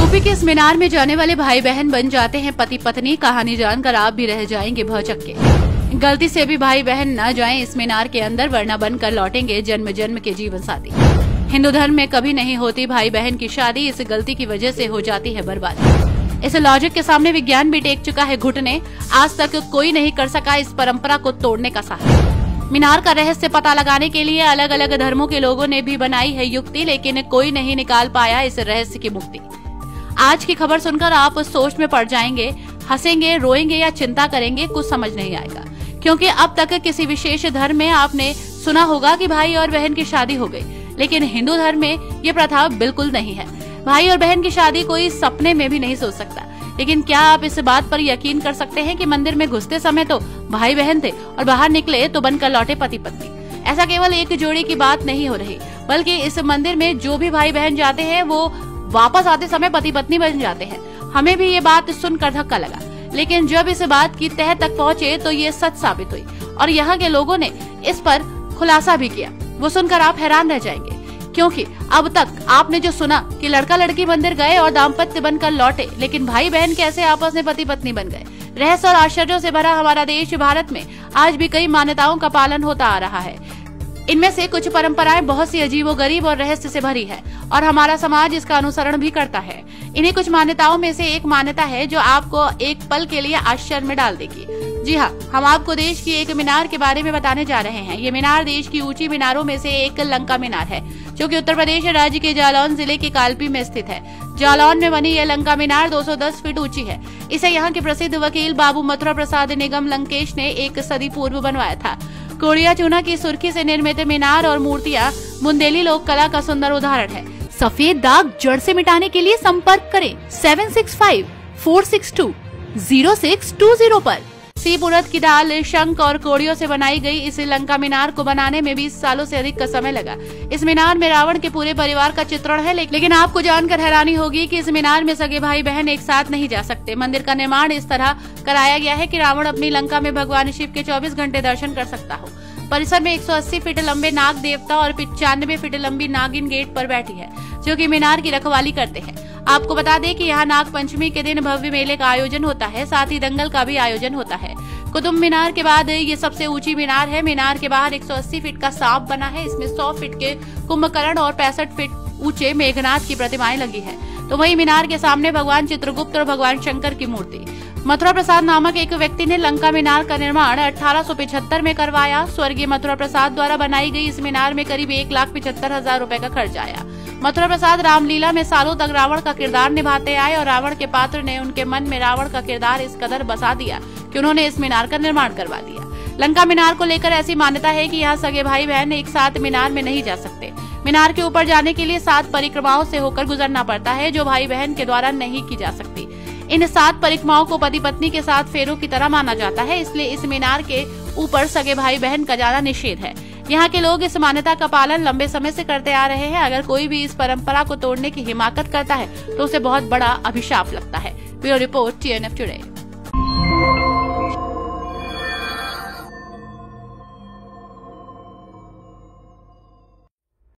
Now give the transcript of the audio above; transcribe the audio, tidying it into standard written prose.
UP के इस मीनार में जाने वाले भाई बहन बन जाते हैं पति पत्नी। कहानी जानकर आप भी रह जाएंगे भौचक्के। गलती से भी भाई बहन न जाएं इस मीनार के अंदर, वरना बनकर लौटेंगे जन्म जन्म के जीवन साथी। हिंदू धर्म में कभी नहीं होती भाई बहन की शादी, इस गलती की वजह से हो जाती है बर्बादी। इस लॉजिक के सामने विज्ञान भी टेक चुका है घुटने। आज तक कोई नहीं कर सका इस परंपरा को तोड़ने का साहस। मीनार का रहस्य पता लगाने के लिए अलग अलग धर्मों के लोगों ने भी बनाई है युक्ति, लेकिन कोई नहीं निकाल पाया इस रहस्य की मुक्ति। आज की खबर सुनकर आप सोच में पड़ जाएंगे, हंसेंगे, रोएंगे या चिंता करेंगे, कुछ समझ नहीं आएगा। क्योंकि अब तक किसी विशेष धर्म में आपने सुना होगा कि भाई और बहन की शादी हो गई, लेकिन हिंदू धर्म में ये प्रथा बिल्कुल नहीं है। भाई और बहन की शादी कोई सपने में भी नहीं सोच सकता। लेकिन क्या आप इस बात पर यकीन कर सकते हैं कि मंदिर में घुसते समय तो भाई बहन थे और बाहर निकले तो बनकर लौटे पति पत्नी। ऐसा केवल एक जोड़ी की बात नहीं हो रही, बल्कि इस मंदिर में जो भी भाई बहन जाते हैं वो वापस आते समय पति पत्नी बन जाते हैं। हमें भी ये बात सुनकर धक्का लगा, लेकिन जब इस बात की तह तक पहुँचे तो ये सच साबित हुई और यहाँ के लोगों ने इस पर खुलासा भी किया। वो सुनकर आप हैरान रह जाएंगे, क्योंकि अब तक आपने जो सुना कि लड़का लड़की मंदिर गए और दाम्पत्य बनकर लौटे, लेकिन भाई बहन कैसे आपस में पति पत्नी बन गए। रहस्य और आश्चर्यों से भरा हमारा देश भारत में आज भी कई मान्यताओं का पालन होता आ रहा है। इनमें से कुछ परंपराएं बहुत सी अजीबोगरीब और रहस्य से भरी है और हमारा समाज इसका अनुसरण भी करता है। इन्हीं कुछ मान्यताओं में से एक मान्यता है जो आपको एक पल के लिए आश्चर्य में डाल देगी। जी हाँ, हम आपको देश की एक मीनार के बारे में बताने जा रहे हैं। ये मीनार देश की ऊंची मीनारों में से एक लंका मीनार है, जो कि उत्तर प्रदेश राज्य के जालौन जिले के कालपी में स्थित है। जालौन में बनी यह लंका मीनार 210 फीट ऊंची है। इसे यहाँ के प्रसिद्ध वकील बाबू मथुरा प्रसाद निगम लंकेश ने एक सदी पूर्व बनवाया था। कोड़िया चूना की सुर्खी से निर्मित मीनार और मूर्तियां बुंदेली लोक कला का सुंदर उदाहरण है। सफेद दाग जड़ से मिटाने के लिए संपर्क करें 7654620620 पर। सीप उड़द की दाल, शंख और कोड़ियों से बनाई गई इस लंका मीनार को बनाने में 20 सालों से अधिक का समय लगा। इस मीनार में रावण के पूरे परिवार का चित्रण है, लेकिन आपको जानकर हैरानी होगी कि इस मीनार में सगे भाई बहन एक साथ नहीं जा सकते। मंदिर का निर्माण इस तरह कराया गया है कि रावण अपनी लंका में भगवान शिव के 24 घंटे दर्शन कर सकता हो। परिसर में 180 फीट लंबे नाग देवता और 95 फीट लंबी नागिन गेट पर बैठी है, जो कि मीनार की रखवाली करते हैं। आपको बता दें कि यहाँ नाग पंचमी के दिन भव्य मेले का आयोजन होता है, साथ ही दंगल का भी आयोजन होता है। कुतुब मीनार के बाद ये सबसे ऊंची मीनार है। मीनार के बाहर 180 फीट का सांप बना है। इसमें 100 फीट के कुंभकर्ण और 65 फीट ऊंचे मेघनाथ की प्रतिमाएं लगी है। तो वही मीनार के सामने भगवान चित्रगुप्त और भगवान शंकर की मूर्ति। मथुरा प्रसाद नामक एक व्यक्ति ने लंका मीनार का निर्माण 1875 में करवाया। स्वर्गीय मथुरा प्रसाद द्वारा बनाई गई इस मीनार में करीब 1,75,000 रुपए का खर्च आया। मथुरा प्रसाद रामलीला में सालों तक रावण का किरदार निभाते आए और रावण के पात्र ने उनके मन में रावण का किरदार इस कदर बसा दिया कि उन्होंने इस मीनार का निर्माण करवा दिया। लंका मीनार को लेकर ऐसी मान्यता है कि यहाँ सगे भाई बहन एक साथ मीनार में नहीं जा सकते। मीनार के ऊपर जाने के लिए 7 परिक्रमाओं से होकर गुजरना पड़ता है, जो भाई बहन के द्वारा नहीं की जा सकती। इन 7 परिक्रमाओं को पति पत्नी के साथ फेरों की तरह माना जाता है, इसलिए इस मीनार के ऊपर सगे भाई बहन का जाना निषेध है। यहाँ के लोग इस मान्यता का पालन लंबे समय से करते आ रहे हैं। अगर कोई भी इस परंपरा को तोड़ने की हिमाकत करता है तो उसे बहुत बड़ा अभिशाप लगता है। Bureau report TNF today.